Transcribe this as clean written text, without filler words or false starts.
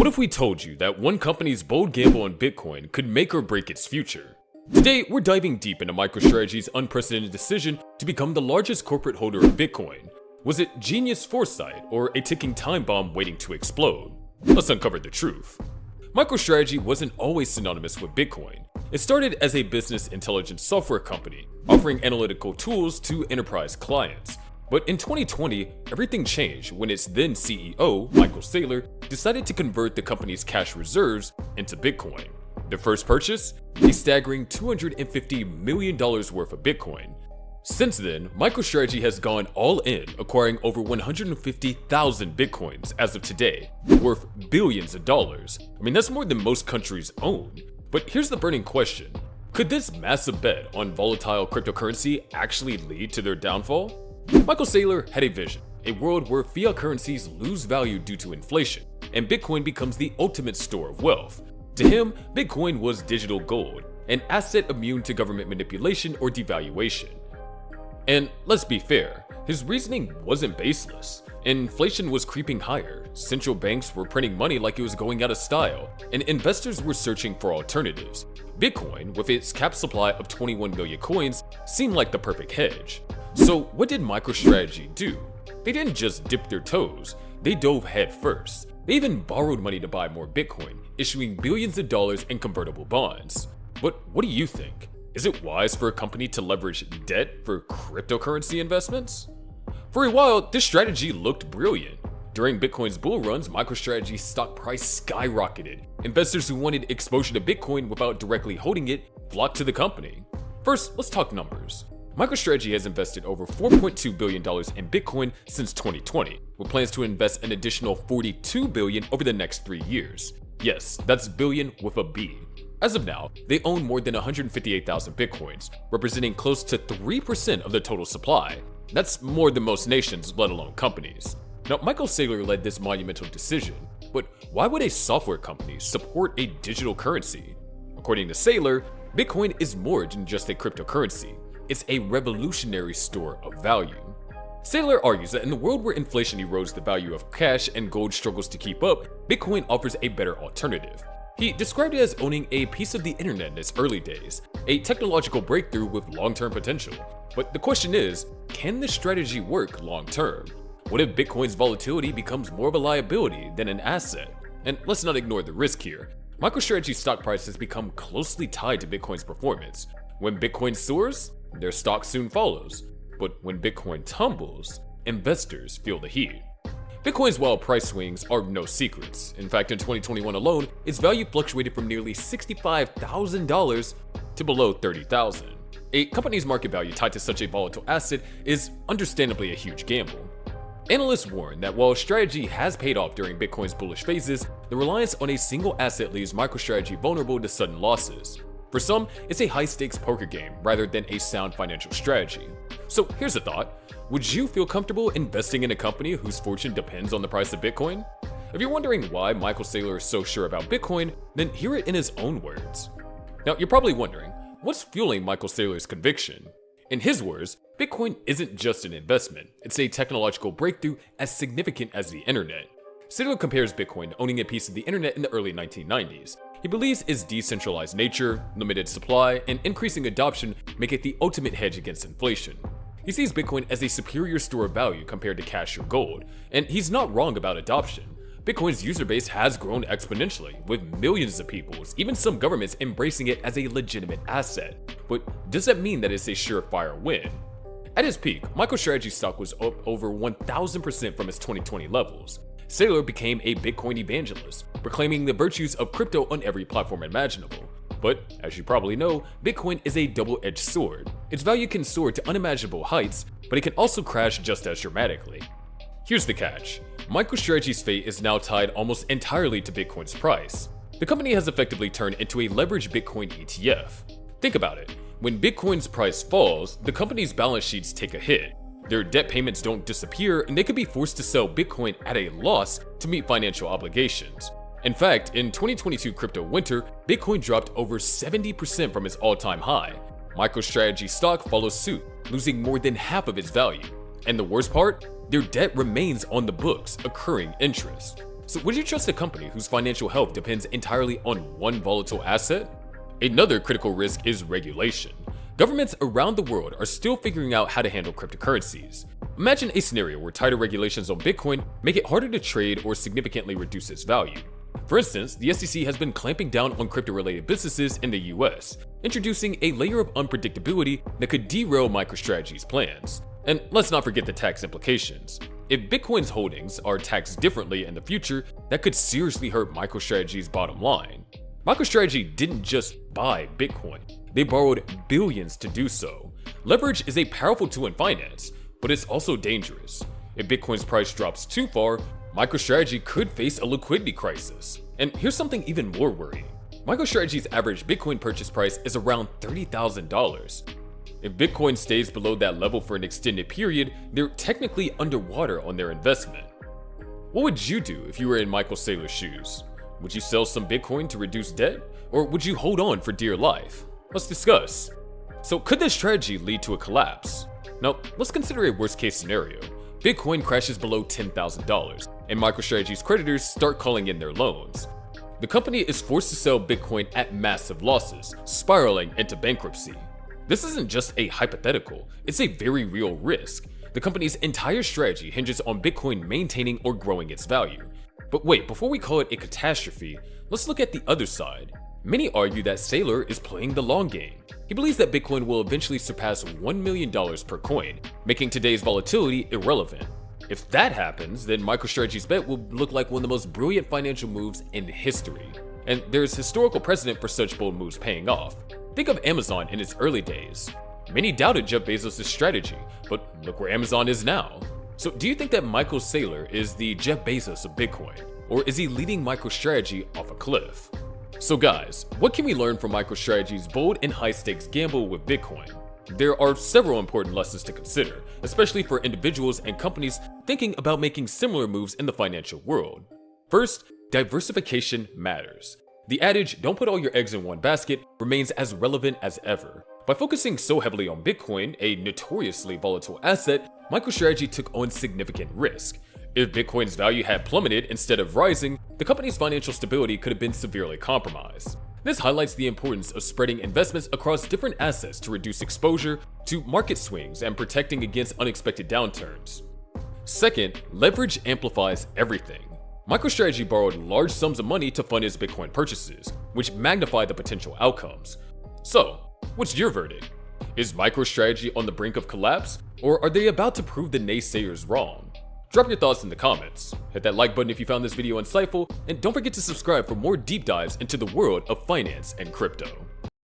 What if we told you that one company's bold gamble on Bitcoin could make or break its future? Today, we're diving deep into MicroStrategy's unprecedented decision to become the largest corporate holder of Bitcoin. Was it genius foresight or a ticking time bomb waiting to explode? Let's uncover the truth. MicroStrategy wasn't always synonymous with Bitcoin. It started as a business intelligence software company, offering analytical tools to enterprise clients. But in 2020, everything changed when its then CEO, Michael Saylor, decided to convert the company's cash reserves into Bitcoin. Their first purchase? A staggering $250 million worth of Bitcoin. Since then, MicroStrategy has gone all in, acquiring over 150,000 Bitcoins as of today, worth billions of dollars. I mean, that's more than most countries own. But here's the burning question. Could this massive bet on volatile cryptocurrency actually lead to their downfall? Michael Saylor had a vision, a world where fiat currencies lose value due to inflation, and Bitcoin becomes the ultimate store of wealth. To him, Bitcoin was digital gold, an asset immune to government manipulation or devaluation. And let's be fair, his reasoning wasn't baseless. Inflation was creeping higher, central banks were printing money like it was going out of style, and investors were searching for alternatives. Bitcoin, with its cap supply of 21 million coins, seemed like the perfect hedge. So what did MicroStrategy do? They didn't just dip their toes, they dove head first. They even borrowed money to buy more Bitcoin, issuing billions of dollars in convertible bonds. But what do you think? Is it wise for a company to leverage debt for cryptocurrency investments? For a while, this strategy looked brilliant. During Bitcoin's bull runs, MicroStrategy's stock price skyrocketed. Investors who wanted exposure to Bitcoin without directly holding it flocked to the company. First, let's talk numbers. MicroStrategy has invested over $4.2 billion in Bitcoin since 2020, with plans to invest an additional $42 billion over the next 3 years. Yes, that's billion with a B. As of now, they own more than 158,000 Bitcoins, representing close to 3% of the total supply. That's more than most nations, let alone companies. Now, Michael Saylor led this monumental decision, but why would a software company support a digital currency? According to Saylor, Bitcoin is more than just a cryptocurrency. It's a revolutionary store of value. Saylor argues that in a world where inflation erodes the value of cash and gold struggles to keep up, Bitcoin offers a better alternative. He described it as owning a piece of the internet in its early days, a technological breakthrough with long-term potential. But the question is, can this strategy work long-term? What if Bitcoin's volatility becomes more of a liability than an asset? And let's not ignore the risk here. MicroStrategy's stock price has become closely tied to Bitcoin's performance. When Bitcoin soars, their stock soon follows. But when Bitcoin tumbles, investors feel the heat. Bitcoin's wild price swings are no secrets. In fact, in 2021 alone, its value fluctuated from nearly $65,000 to below $30,000. A company's market value tied to such a volatile asset is understandably a huge gamble. Analysts warn that while strategy has paid off during Bitcoin's bullish phases, the reliance on a single asset leaves MicroStrategy vulnerable to sudden losses. For some, it's a high-stakes poker game rather than a sound financial strategy. So here's a thought. Would you feel comfortable investing in a company whose fortune depends on the price of Bitcoin? If you're wondering why Michael Saylor is so sure about Bitcoin, then hear it in his own words. Now, you're probably wondering, what's fueling Michael Saylor's conviction? In his words, Bitcoin isn't just an investment, it's a technological breakthrough as significant as the internet. Saylor compares Bitcoin to owning a piece of the internet in the early 1990s. He believes its decentralized nature, limited supply, and increasing adoption make it the ultimate hedge against inflation. He sees Bitcoin as a superior store of value compared to cash or gold, and he's not wrong about adoption. Bitcoin's user base has grown exponentially, with millions of people, even some governments, embracing it as a legitimate asset. But does that mean that it's a surefire win? At its peak, MicroStrategy stock was up over 1,000% from its 2020 levels. Saylor became a Bitcoin evangelist, proclaiming the virtues of crypto on every platform imaginable. But, as you probably know, Bitcoin is a double-edged sword. Its value can soar to unimaginable heights, but it can also crash just as dramatically. Here's the catch. MicroStrategy's fate is now tied almost entirely to Bitcoin's price. The company has effectively turned into a leveraged Bitcoin ETF. Think about it. When Bitcoin's price falls, the company's balance sheets take a hit. Their debt payments don't disappear, and they could be forced to sell Bitcoin at a loss to meet financial obligations. In fact, in 2022 crypto winter, Bitcoin dropped over 70% from its all-time high. MicroStrategy stock follows suit, losing more than half of its value. And the worst part? Their debt remains on the books, accruing interest. So would you trust a company whose financial health depends entirely on one volatile asset? Another critical risk is regulation. Governments around the world are still figuring out how to handle cryptocurrencies. Imagine a scenario where tighter regulations on Bitcoin make it harder to trade or significantly reduce its value. For instance, the SEC has been clamping down on crypto-related businesses in the US, introducing a layer of unpredictability that could derail Microstrategy's plans. And let's not forget the tax implications. If Bitcoin's holdings are taxed differently in the future, that could seriously hurt Microstrategy's bottom line. Microstrategy didn't just buy Bitcoin, they borrowed billions to do so. Leverage is a powerful tool in finance, but it's also dangerous. If Bitcoin's price drops too far, Microstrategy could face a liquidity crisis. And here's something even more worrying. Microstrategy's average Bitcoin purchase price is around $30,000. If Bitcoin stays below that level for an extended period, they're technically underwater on their investment. What would you do if you were in Michael Saylor's shoes? Would you sell some Bitcoin to reduce debt? Or would you hold on for dear life? Let's discuss. So could this strategy lead to a collapse? Now, let's consider a worst case scenario. Bitcoin crashes below $10,000, and Microstrategy's creditors start calling in their loans. The company is forced to sell Bitcoin at massive losses, spiraling into bankruptcy. This isn't just a hypothetical, it's a very real risk. The company's entire strategy hinges on Bitcoin maintaining or growing its value. But wait, before we call it a catastrophe, let's look at the other side. Many argue that Saylor is playing the long game. He believes that Bitcoin will eventually surpass $1 million per coin, making today's volatility irrelevant. If that happens, then Microstrategy's bet will look like one of the most brilliant financial moves in history. And there's historical precedent for such bold moves paying off. Think of Amazon in its early days. Many doubted Jeff Bezos' strategy, but look where Amazon is now. So do you think that Michael Saylor is the Jeff Bezos of Bitcoin? Or is he leading Microstrategy off a cliff? So guys, what can we learn from Microstrategy's bold and high-stakes gamble with Bitcoin? There are several important lessons to consider, especially for individuals and companies thinking about making similar moves in the financial world. First, diversification matters. The adage, "don't put all your eggs in one basket," remains as relevant as ever. By focusing so heavily on Bitcoin, a notoriously volatile asset, Microstrategy took on significant risk. If Bitcoin's value had plummeted instead of rising, the company's financial stability could have been severely compromised. This highlights the importance of spreading investments across different assets to reduce exposure to market swings and protecting against unexpected downturns. Second, leverage amplifies everything. Microstrategy borrowed large sums of money to fund its Bitcoin purchases, which magnified the potential outcomes. So, what's your verdict? Is Microstrategy on the brink of collapse, or are they about to prove the naysayers wrong? Drop your thoughts in the comments, hit that like button if you found this video insightful, and don't forget to subscribe for more deep dives into the world of finance and crypto.